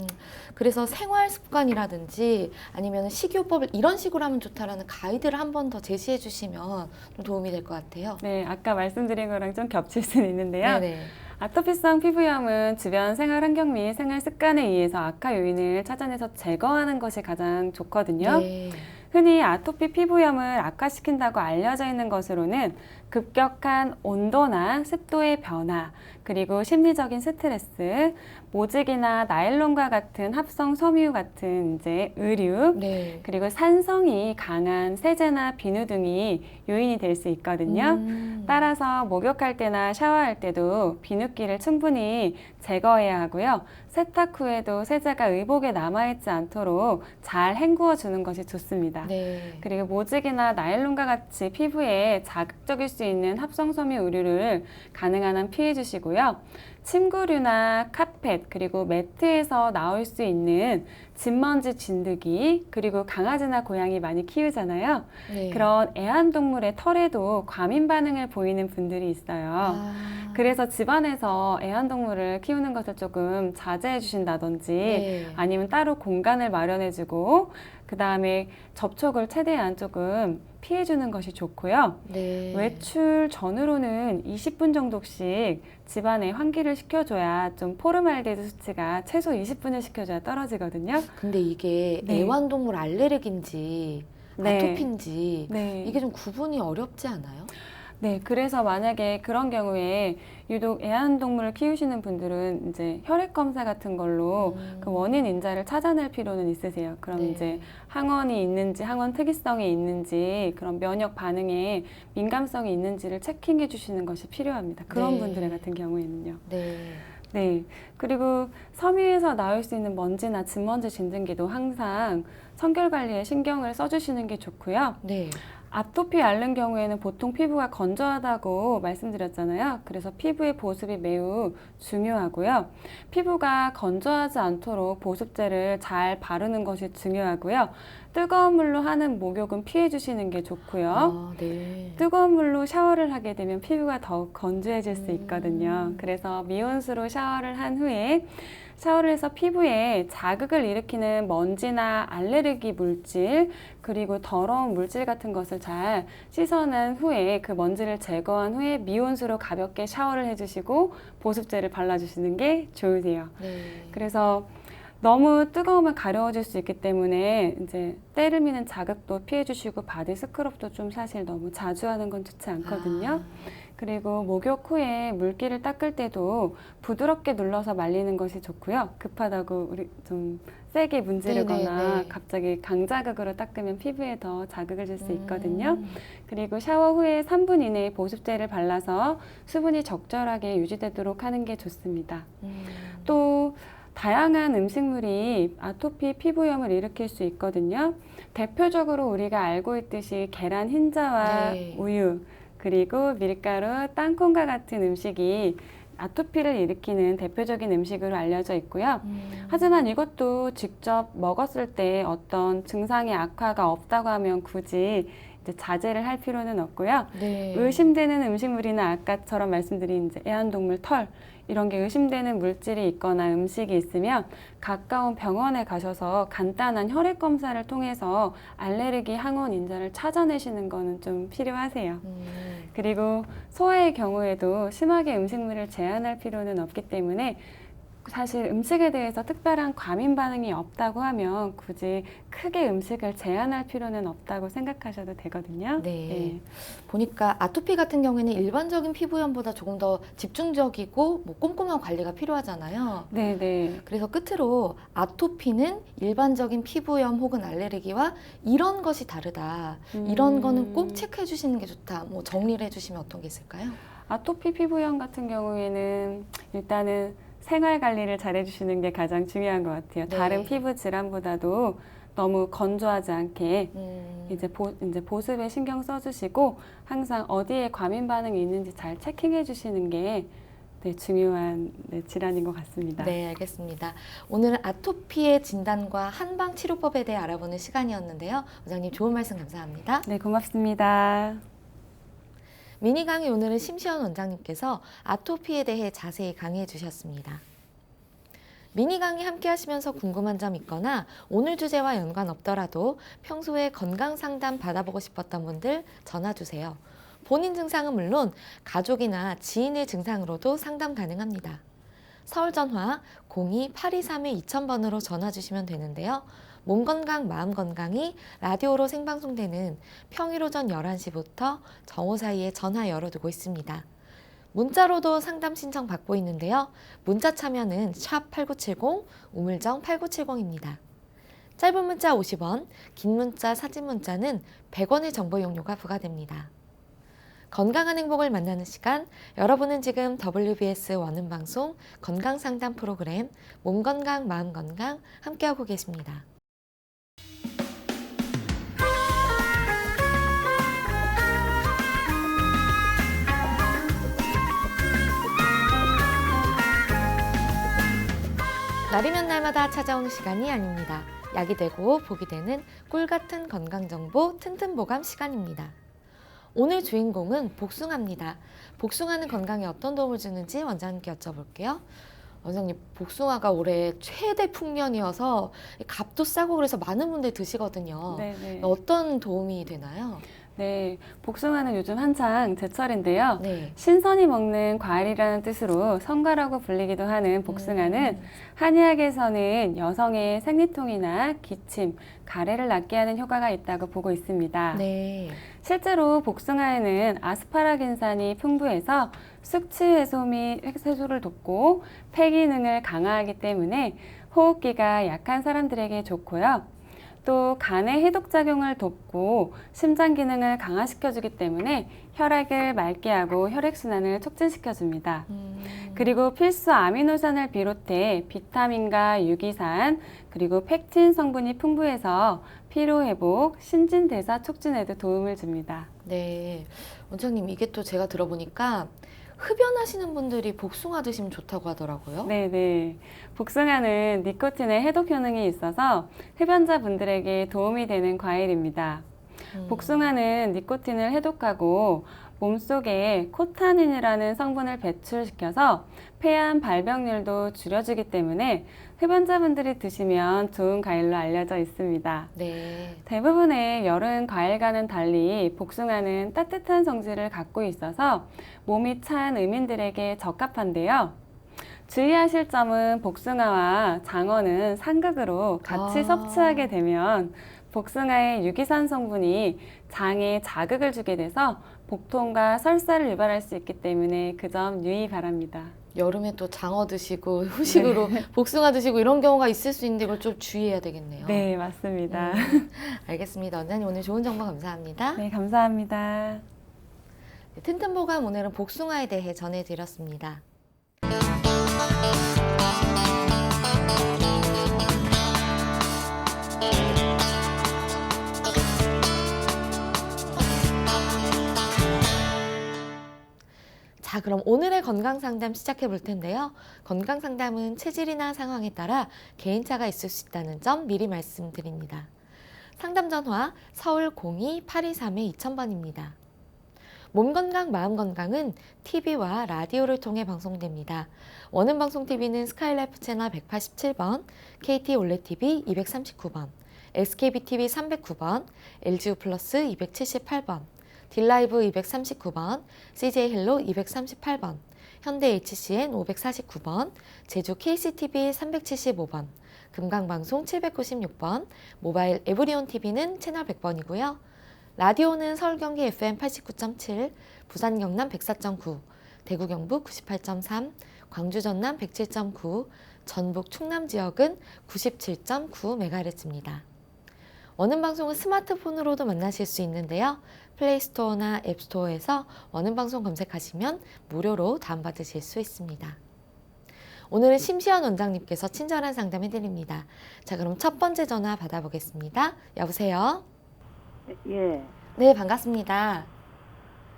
그래서 생활 습관이라든지 아니면 식이요법을 이런 식으로 하면 좋다라는 가이드를 한 번 더 제시해 주시면 좀 도움이 될 것 같아요. 네, 아까 말씀드린 거랑 좀 겹칠 수는 있는데요. 네네. 아토피성 피부염은 주변 생활 환경 및 생활 습관에 의해서 악화 요인을 찾아내서 제거하는 것이 가장 좋거든요. 네. 흔히 아토피 피부염을 악화시킨다고 알려져 있는 것으로는 급격한 온도나 습도의 변화, 그리고 심리적인 스트레스, 모직이나 나일론과 같은 합성 섬유 같은 이제 의류, 네. 그리고 산성이 강한 세제나 비누 등이 요인이 될 수 있거든요. 따라서 목욕할 때나 샤워할 때도 비누기를 충분히 제거해야 하고요. 세탁 후에도 세제가 의복에 남아있지 않도록 잘 헹구어 주는 것이 좋습니다. 있습니다. 네. 그리고 모직이나 나일론과 같이 피부에 자극적일 수 있는 합성섬유 의류를 가능한 한 피해 주시고요. 침구류나 카펫 그리고 매트에서 나올 수 있는 진먼지 진드기 그리고 강아지나 고양이 많이 키우잖아요. 네. 그런 애완동물의 털에도 과민 반응을 보이는 분들이 있어요. 아, 그래서 집안에서 애완동물을 키우는 것을 조금 자제해 주신다든지 네. 아니면 따로 공간을 마련해 주고 그 다음에 접촉을 최대한 조금 피해 주는 것이 좋고요. 네. 외출 전후로는 20분 정도씩 집안에 환기를 시켜줘야 좀 포름알데히드 수치가 최소 20분을 시켜줘야 떨어지거든요. 근데 이게 네. 애완동물 알레르기인지 네. 아토피인지 네. 이게 좀 구분이 어렵지 않아요? 네, 그래서 만약에 그런 경우에 유독 애완동물을 키우시는 분들은 이제 혈액 검사 같은 걸로 그 원인 인자를 찾아낼 필요는 있으세요. 그럼 네. 이제 항원이 있는지, 항원 특이성이 있는지, 그런 면역 반응에 민감성이 있는지를 체킹해 주시는 것이 필요합니다. 그런 네. 분들 같은 경우에는요. 네. 네. 그리고 섬유에서 나올 수 있는 먼지나 진먼지 진드기도 항상 성결 관리에 신경을 써주시는 게 좋고요. 네. 아토피 앓는 경우에는 보통 피부가 건조하다고 말씀드렸잖아요. 그래서 피부의 보습이 매우 중요하고요. 피부가 건조하지 않도록 보습제를 잘 바르는 것이 중요하고요. 뜨거운 물로 하는 목욕은 피해 주시는 게 좋고요. 아, 네. 뜨거운 물로 샤워를 하게 되면 피부가 더욱 건조해질 수 있거든요. 그래서 미온수로 샤워를 한 후에 샤워를 해서 피부에 자극을 일으키는 먼지나 알레르기 물질 그리고 더러운 물질 같은 것을 잘 씻어낸 후에 그 먼지를 제거한 후에 미온수로 가볍게 샤워를 해주시고 보습제를 발라주시는 게 좋으세요. 네. 그래서 너무 뜨거우면 가려워질 수 있기 때문에 이제 때를 미는 자극도 피해 주시고 바디 스크럽도 좀 사실 너무 자주 하는 건 좋지 않거든요. 그리고 목욕 후에 물기를 닦을 때도 부드럽게 눌러서 말리는 것이 좋고요. 급하다고 우리 좀 세게 문지르거나 네네네. 갑자기 강자극으로 닦으면 피부에 더 자극을 줄 수 있거든요. 그리고 샤워 후에 3분 이내에 보습제를 발라서 수분이 적절하게 유지되도록 하는 게 좋습니다. 또 다양한 음식물이 아토피 피부염을 일으킬 수 있거든요. 대표적으로 우리가 알고 있듯이 계란 흰자와 네. 우유, 그리고 밀가루, 땅콩과 같은 음식이 아토피를 일으키는 대표적인 음식으로 알려져 있고요. 하지만 이것도 직접 먹었을 때 어떤 증상의 악화가 없다고 하면 굳이 이제 자제를 할 필요는 없고요. 네. 의심되는 음식물이나 아까처럼 말씀드린 이제 애완동물 털 이런 게 의심되는 물질이 있거나 음식이 있으면 가까운 병원에 가셔서 간단한 혈액 검사를 통해서 알레르기 항원 인자를 찾아내시는 거는 좀 필요하세요. 그리고 소아의 경우에도 심하게 음식물을 제한할 필요는 없기 때문에 사실 음식에 대해서 특별한 과민 반응이 없다고 하면 굳이 크게 음식을 제한할 필요는 없다고 생각하셔도 되거든요. 네. 보니까 아토피 같은 경우에는 일반적인 피부염보다 조금 더 집중적이고 뭐 꼼꼼한 관리가 필요하잖아요. 네, 네. 그래서 끝으로 아토피는 일반적인 피부염 혹은 알레르기와 이런 것이 다르다. 이런 거는 꼭 체크해 주시는 게 좋다. 뭐 정리를 해 주시면 어떤 게 있을까요? 아토피 피부염 같은 경우에는 일단은 생활 관리를 잘 해주시는 게 가장 중요한 것 같아요. 네. 다른 피부 질환보다도 너무 건조하지 않게 이제 보습에 신경 써주시고 항상 어디에 과민 반응이 있는지 잘 체킹해 주시는 게 네, 중요한 질환인 것 같습니다. 네, 알겠습니다. 오늘은 아토피의 진단과 한방 치료법에 대해 알아보는 시간이었는데요. 원장님 좋은 말씀 감사합니다. 네, 고맙습니다. 미니 강의 오늘은 심시연 원장님께서 아토피에 대해 자세히 강의해 주셨습니다. 미니 강의 함께 하시면서 궁금한 점 있거나 오늘 주제와 연관 없더라도 평소에 건강 상담 받아보고 싶었던 분들 전화 주세요. 본인 증상은 물론 가족이나 지인의 증상으로도 상담 가능합니다. 서울 전화 02-823-2000번으로 전화 주시면 되는데요. 몸 건강, 마음 건강이 라디오로 생방송되는 평일 오전 11시부터 정오 사이에 전화 열어두고 있습니다. 문자로도 상담 신청 받고 있는데요. 문자 참여는 샵8970, 우물정 8970입니다. 짧은 문자 50원, 긴 문자, 사진 문자는 100원의 정보 이용료가 부과됩니다. 건강한 행복을 만나는 시간, 여러분은 지금 WBS 원음방송 건강상담 프로그램 몸건강, 마음건강 함께하고 계십니다. 날이면 날마다 찾아오는 시간이 아닙니다. 약이 되고 복이 되는 꿀 같은 건강정보 튼튼보감 시간입니다. 오늘 주인공은 복숭아입니다. 복숭아는 건강에 어떤 도움을 주는지 원장님께 여쭤볼게요. 원장님, 복숭아가 올해 최대 풍년이어서 값도 싸고 그래서 많은 분들 드시거든요. 네네. 어떤 도움이 되나요? 네, 복숭아는 요즘 한창 제철인데요. 네. 신선히 먹는 과일이라는 뜻으로 성과라고 불리기도 하는 복숭아는 한의학에서는 여성의 생리통이나 기침, 가래를 낫게 하는 효과가 있다고 보고 있습니다. 네. 실제로 복숭아에는 아스파라긴산이 풍부해서 숙취 해소 및 해소를 돕고 폐 기능을 강화하기 때문에 호흡기가 약한 사람들에게 좋고요. 또 간의 해독 작용을 돕고 심장 기능을 강화시켜주기 때문에 혈액을 맑게 하고 혈액순환을 촉진시켜줍니다. 그리고 필수 아미노산을 비롯해 비타민과 유기산, 그리고 펙틴 성분이 풍부해서 피로회복, 신진대사 촉진에도 도움을 줍니다. 네. 원장님, 이게 또 제가 들어보니까 흡연하시는 분들이 복숭아 드시면 좋다고 하더라고요. 네네. 복숭아는 니코틴의 해독 효능이 있어서 흡연자분들에게 도움이 되는 과일입니다. 복숭아는 니코틴을 해독하고 몸속에 코타닌이라는 성분을 배출시켜서 폐암 발병률도 줄여주기 때문에 흡연자분들이 드시면 좋은 과일로 알려져 있습니다. 네. 대부분의 여름 과일과는 달리 복숭아는 따뜻한 성질을 갖고 있어서 몸이 찬 의민들에게 적합한데요. 주의하실 점은 복숭아와 장어는 상극으로 같이 섭취하게 되면 복숭아의 유기산 성분이 장에 자극을 주게 돼서 복통과 설사를 유발할 수 있기 때문에 그 점 유의 바랍니다. 여름에 또 장어 드시고 후식으로 복숭아 드시고 이런 경우가 있을 수 있는데 이걸 좀 주의해야 되겠네요. 네, 맞습니다. 알겠습니다. 원장님, 오늘 좋은 정보 감사합니다. 네, 감사합니다. 네, 튼튼보감 오늘은 복숭아에 대해 전해드렸습니다. 자, 그럼 오늘의 건강상담 시작해 볼 텐데요. 건강상담은 체질이나 상황에 따라 개인차가 있을 수 있다는 점 미리 말씀드립니다. 상담 전화 서울 02-823-2000번입니다. 몸건강, 마음건강은 TV와 라디오를 통해 방송됩니다. 원음방송TV는 스카이라이프 채널 187번, KT 올레TV 239번, SKBTV 309번, LGU 플러스 278번, 딜라이브 239번, CJ헬로 238번, 현대 HCN 549번, 제주 KCTV 375번, 금강방송 796번, 모바일 에브리온TV는 채널 100번이고요. 라디오는 서울 경기 FM 89.7, 부산 경남 104.9, 대구 경북 98.3, 광주 전남 107.9, 전북 충남 지역은 97.9MHz입니다. 원음방송은 스마트폰으로도 만나실 수 있는데요. 플레이스토어나 앱스토어에서 원음방송 검색하시면 무료로 다운받으실 수 있습니다. 오늘은 심시연 원장님께서 친절한 상담해드립니다. 자, 그럼 첫 번째 전화 받아보겠습니다. 여보세요? 예. 네, 반갑습니다.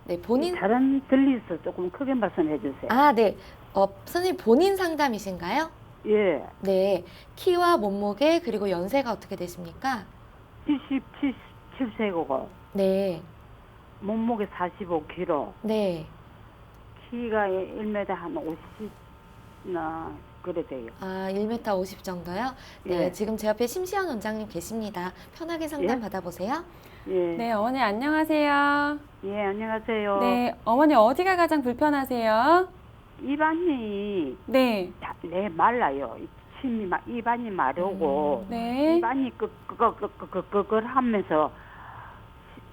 네, 본인. 잘 안 들리서 조금 크게 말씀해 주세요. 아, 네. 선생님 본인 상담이신가요? 예. 네. 키와 몸무게 그리고 연세가 어떻게 되십니까? 77세고 네. 몸무게 45kg. 네. 키가 1m 한 50나 그래 돼요. 아, 1m 50 정도요? 네. 예. 지금 제 옆에 심시연 원장님 계십니다. 편하게 상담 예? 받아보세요. 예. 네, 어머니 안녕하세요. 예, 안녕하세요. 네, 어머니 어디가 가장 불편하세요? 입안이 네, 네 말라요. 입안이 마르고 네. 입안이 하면서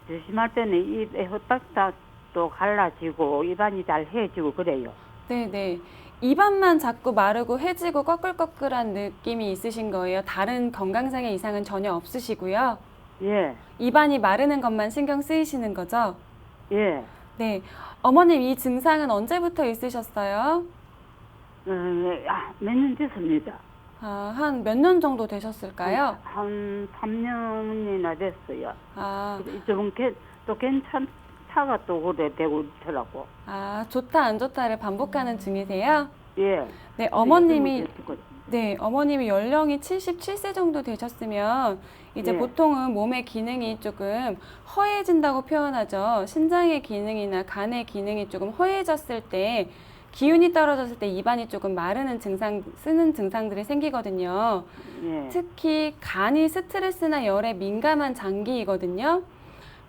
조심할 때는 입에 헛박닥도 갈라지고 입안이 잘 해지고 그래요. 네네. 입안만 자꾸 마르고 해지고 꺼끌꺼끌한 느낌이 있으신 거예요. 다른 건강상의 이상은 전혀 없으시고요. 예, 입안이 마르는 것만 신경 쓰이시는 거죠? 예. 네. 어머님 이 증상은 언제부터 있으셨어요? 몇 년 됐습니다. 아, 한 몇 년 정도 되셨을까요? 한 3년이나 됐어요. 아, 좀 또 괜찮다가 또 그래 되고 있더라고. 아, 좋다 안 좋다를 반복하는 중이세요? 예. 네, 어머님이 요즘은 네, 어머님이 연령이 77세 정도 되셨으면 이제 예. 보통은 몸의 기능이 조금 허해진다고 표현하죠. 신장의 기능이나 간의 기능이 조금 허해졌을 때 기운이 떨어졌을 때 입안이 조금 마르는 증상, 쓰는 증상들이 생기거든요. 예. 특히 간이 스트레스나 열에 민감한 장기이거든요.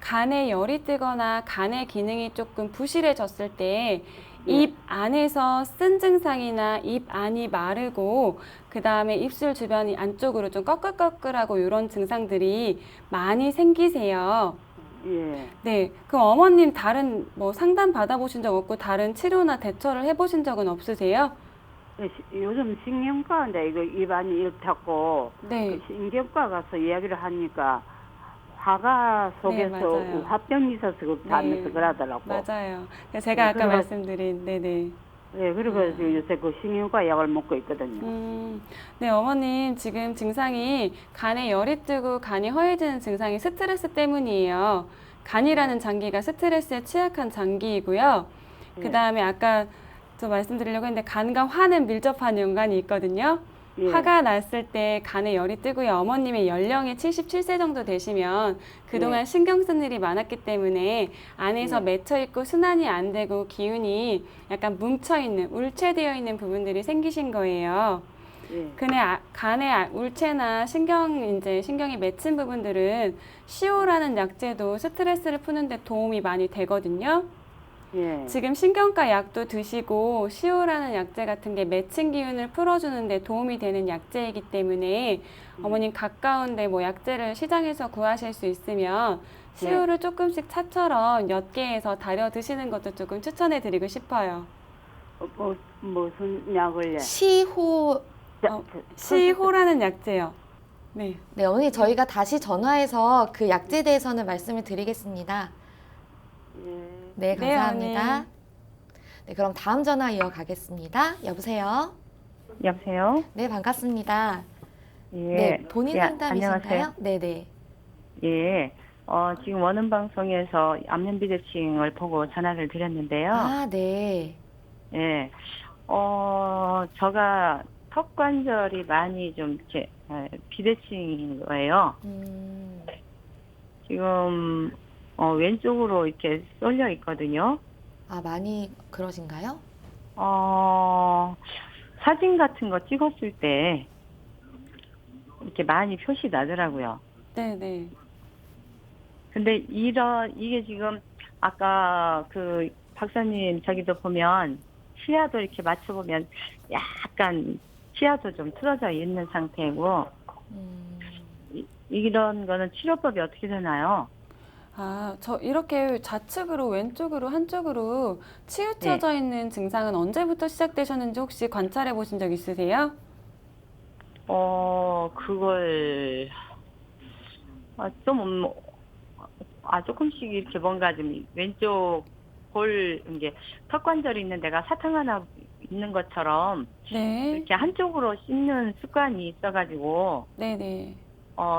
간에 열이 뜨거나 간의 기능이 조금 부실해졌을 때 입 안에서 쓴 증상이나 입 안이 마르고 그 다음에 입술 주변이 안쪽으로 좀 꺼끌꺼끌하고 이런 증상들이 많이 생기세요. 예. 네, 그럼 어머님 다른 뭐 상담 받아보신 적 없고 다른 치료나 대처를 해보신 적은 없으세요? 요즘 신경과인데 이거 입안이 이렇다고 네. 그 신경과 가서 이야기를 하니까 화가 속에서 맞아요. 화병이 있어서 그러면서 네. 그러더라고. 맞아요. 제가 아까 그래가- 말씀드린, 네네. 예, 그리고 요새 그 신경과 약을 먹고 있거든요. 네, 어머님 지금 증상이 간에 열이 뜨고 간이 허해지는 증상이 스트레스 때문이에요. 간이라는 장기가 스트레스에 취약한 장기이고요. 예. 그 다음에 아까 또 말씀드리려고 했는데 간과 화는 밀접한 연관이 있거든요. 예. 화가 났을 때 간에 열이 뜨고요. 어머님의 연령이 77세 정도 되시면 그동안 예. 신경 쓴 일이 많았기 때문에 안에서 예. 맺혀 있고 순환이 안 되고 기운이 약간 뭉쳐 있는, 울체되어 있는 부분들이 생기신 거예요. 예. 근데 간의 울체나 신경이 맺힌 부분들은 시오라는 약재도 스트레스를 푸는데 도움이 많이 되거든요. 예. 지금 신경과 약도 드시고 시오라는 약재 같은 게 맺힌 기운을 풀어주는데 도움이 되는 약재이기 때문에 어머님 가까운데 뭐 약재를 시장에서 구하실 수 있으면 시오를 조금씩 차처럼 몇 개에서 다려 드시는 것도 조금 추천해 드리고 싶어요. 무슨 약을요? 시호. 시호라는 약재요. 네. 네, 어머니 저희가 다시 전화해서 그 약재에 대해서는 말씀을 드리겠습니다. 예. 네, 네, 감사합니다. 어머니. 네, 그럼 다음 전화 이어가겠습니다. 여보세요? 여보세요? 네, 반갑습니다. 예. 네, 본인 예, 상담이신가요? 안녕하세요. 네네. 예. 지금 원음방송에서 안면비대칭을 보고 전화를 드렸는데요. 아, 네. 예. 제가 턱관절이 많이 좀 이렇게 비대칭인 거예요. 지금 왼쪽으로 이렇게 쏠려 있거든요. 아, 많이 그러신가요? 사진 같은 거 찍었을 때 이렇게 많이 표시 나더라고요. 네네. 근데 이게 지금 아까 그 박사님 저기도 보면 치아도 이렇게 맞춰보면 약간 치아도 좀 틀어져 있는 상태고 이런 거는 치료법이 어떻게 되나요? 저 이렇게 좌측으로 왼쪽으로 한쪽으로 치우쳐져 있는 증상은 언제부터 시작되셨는지 혹시 관찰해 보신 적 있으세요? 그걸 조금씩 이렇게 뭔가 좀 왼쪽 이게 턱관절이 있는 데가 사탕 하나 있는 것처럼 네. 이렇게 한쪽으로 씹는 습관이 있어가지고 네네.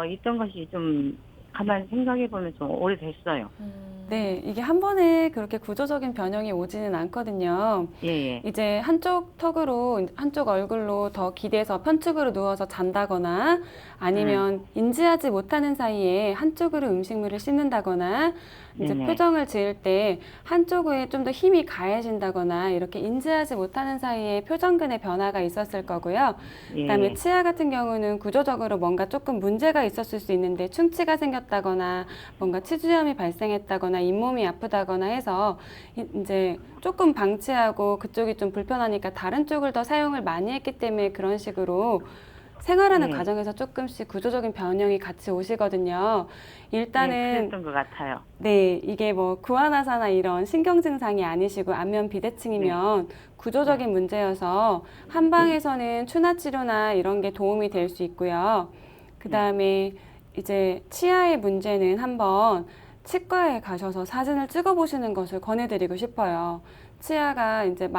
있던 것이 좀 가만히 생각해보면 좀 오래됐어요. 네, 이게 한 번에 그렇게 구조적인 변형이 오지는 않거든요. 예. 이제 한쪽 턱으로, 한쪽 얼굴로 더 기대서 편측으로 누워서 잔다거나 아니면 인지하지 못하는 사이에 한쪽으로 음식물을 씹는다거나 이제 네네. 표정을 지을 때 한쪽에 좀 더 힘이 가해진다거나 이렇게 인지하지 못하는 사이에 표정근의 변화가 있었을 거고요. 예. 그다음에 치아 같은 경우는 구조적으로 뭔가 조금 문제가 있었을 수 있는데 충치가 생겼다거나 뭔가 치주염이 발생했다거나 잇몸이 아프다거나 해서 이제 조금 방치하고 그쪽이 좀 불편하니까 다른 쪽을 더 사용을 많이 했기 때문에 그런 식으로 생활하는 네. 과정에서 조금씩 구조적인 변형이 같이 오시거든요. 일단은 그랬던 것 같아요. 네, 이게 뭐 구안화사나 이런 신경 증상이 아니시고 안면 비대칭이면 구조적인 문제여서 한방에서는 추나 치료나 이런 게 도움이 될 수 있고요. 그다음에 이제 치아의 문제는 한번 치과에 가셔서 사진을 찍어 보시는 것을 권해드리고 싶어요. 치아가 이제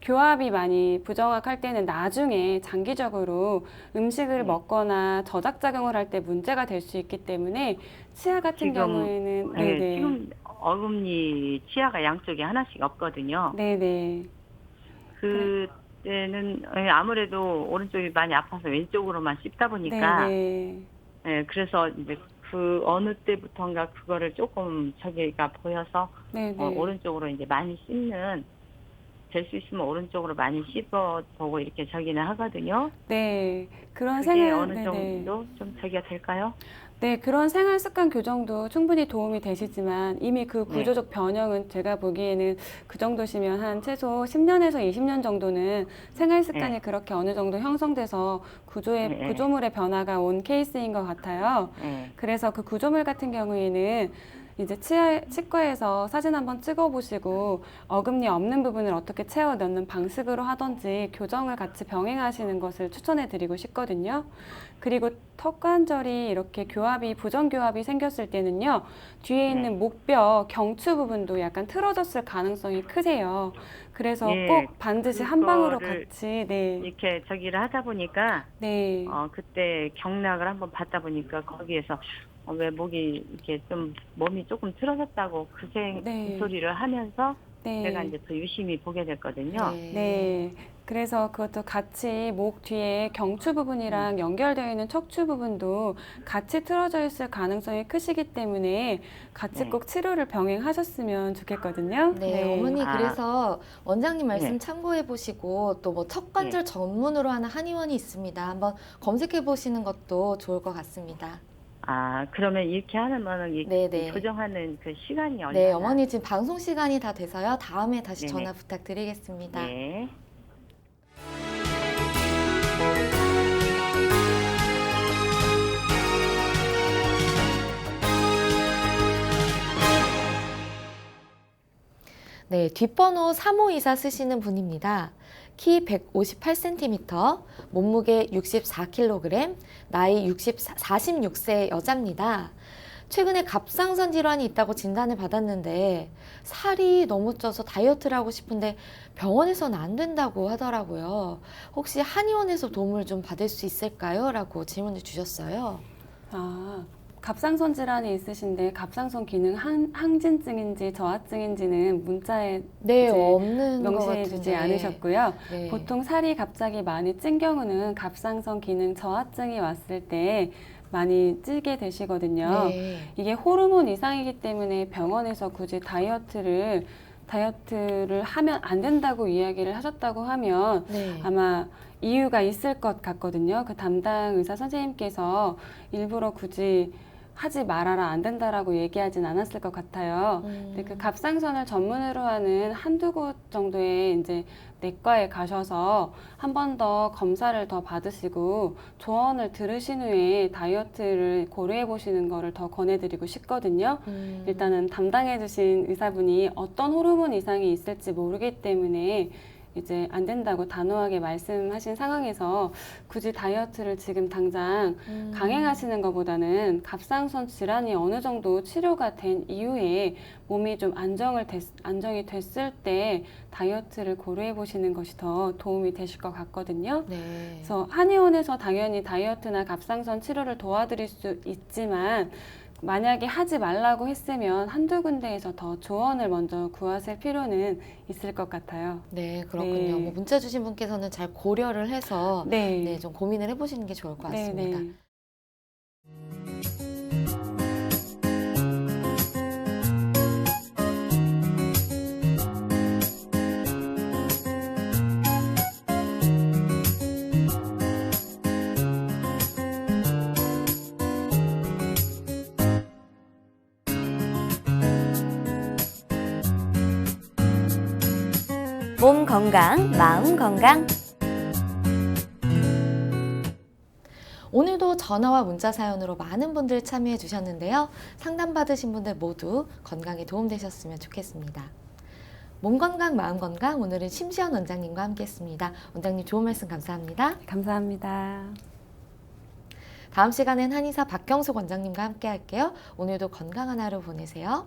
교합이 많이 부정확할 때는 나중에 장기적으로 음식을 먹거나 저작작용을 할 때 문제가 될 수 있기 때문에 치아 같은 경우에는 네네. 지금 어금니 치아가 양쪽에 하나씩 없거든요. 네네. 때는 아무래도 오른쪽이 많이 아파서 왼쪽으로만 씹다 보니까 네. 예, 그래서 이제 그 어느 때부턴가 그거를 조금 저기가 보여서 네. 오른쪽으로 이제 많이 씹는 될 수 있으면 오른쪽으로 많이 씹어 보고 이렇게 저기는 하거든요. 네. 그런 그게 생활 어느 네네. 정도 좀 저기가 될까요? 네, 그런 생활 습관 교정도 충분히 도움이 되시지만 이미 그 구조적 변형은 제가 보기에는 그 정도시면 한 최소 10년에서 20년 정도는 생활 습관이 그렇게 어느 정도 형성돼서 구조물의 변화가 온 케이스인 것 같아요. 예. 그래서 그 구조물 같은 경우에는 이제 치과에서 사진 한번 찍어보시고 어금니 없는 부분을 어떻게 채워 넣는 방식으로 하든지 교정을 같이 병행하시는 것을 추천해 드리고 싶거든요. 그리고 턱 관절이 이렇게 부정교합이 생겼을 때는요, 뒤에 있는 목뼈, 경추 부분도 약간 틀어졌을 가능성이 크세요. 그래서 예, 꼭 반드시 한 방으로 그거를 같이, 네, 이렇게 저기를 하다 보니까 네, 그때 경락을 한번 받다 보니까 거기에서 왜 목이 이렇게 좀 몸이 조금 틀어졌다고 그 네. 소리를 하면서 네. 제가 이제 더 유심히 보게 됐거든요. 네. 그래서 그것도 같이 목 뒤에 경추 부분이랑 연결되어 있는 척추 부분도 같이 틀어져 있을 가능성이 크시기 때문에 같이 네. 꼭 치료를 병행하셨으면 좋겠거든요. 네, 어머니 아. 그래서 원장님 말씀 네. 참고해 보시고 또 뭐 척관절 전문으로 하는 한의원이 있습니다. 한번 검색해 보시는 것도 좋을 것 같습니다. 그러면 이렇게 하면 네네. 교정하는 그 시간이 얼마나? 네, 어머니 지금 방송 시간이 다 돼서요. 다음에 다시 네네. 전화 부탁드리겠습니다. 네. 네, 뒷번호 3524 쓰시는 분입니다. 키 158cm, 몸무게 64kg, 나이 46세 여자입니다. 최근에 갑상선 질환이 있다고 진단을 받았는데 살이 너무 쪄서 다이어트를 하고 싶은데 병원에서는 안 된다고 하더라고요. 혹시 한의원에서 도움을 좀 받을 수 있을까요? 라고 질문을 주셨어요. 갑상선 질환이 있으신데 갑상선 기능 항진증인지 저하증인지는 문자에 네, 이제 없는 것 명시해 주지 같은데. 않으셨고요. 네. 보통 살이 갑자기 많이 찐 경우는 갑상선 기능 저하증이 왔을 때 많이 찌게 되시거든요. 네. 이게 호르몬 이상이기 때문에 병원에서 굳이 다이어트를 하면 안 된다고 이야기를 하셨다고 하면 네. 아마 이유가 있을 것 같거든요. 그 담당 의사 선생님께서 일부러 굳이 하지 말아라, 안 된다라고 얘기하진 않았을 것 같아요. 근데 그 갑상선을 전문으로 하는 한두 곳 정도의 이제 내과에 가셔서 한 번 더 검사를 더 받으시고 조언을 들으신 후에 다이어트를 고려해 보시는 거를 더 권해드리고 싶거든요. 일단은 담당해 주신 의사분이 어떤 호르몬 이상이 있을지 모르기 때문에 이제 안 된다고 단호하게 말씀하신 상황에서 굳이 다이어트를 지금 당장 강행하시는 것보다는 갑상선 질환이 어느 정도 치료가 된 이후에 몸이 좀 안정이 됐을 때 다이어트를 고려해 보시는 것이 더 도움이 되실 것 같거든요. 네. 그래서 한의원에서 당연히 다이어트나 갑상선 치료를 도와드릴 수 있지만 만약에 하지 말라고 했으면 한두 군데에서 더 조언을 먼저 구하실 필요는 있을 것 같아요. 네, 그렇군요. 네. 뭐 문자 주신 분께서는 잘 고려를 해서 네, 좀 고민을 해보시는 게 좋을 것 같습니다. 네. 몸 건강, 마음 건강. 오늘도 전화와 문자 사연으로 많은 분들 참여해 주셨는데요. 상담받으신 분들 모두 건강에 도움되셨으면 좋겠습니다. 몸 건강, 마음 건강, 오늘은 심지연 원장님과 함께 했습니다. 원장님 좋은 말씀 감사합니다. 감사합니다. 다음 시간엔 한의사 박경숙 원장님과 함께 할게요. 오늘도 건강한 하루 보내세요.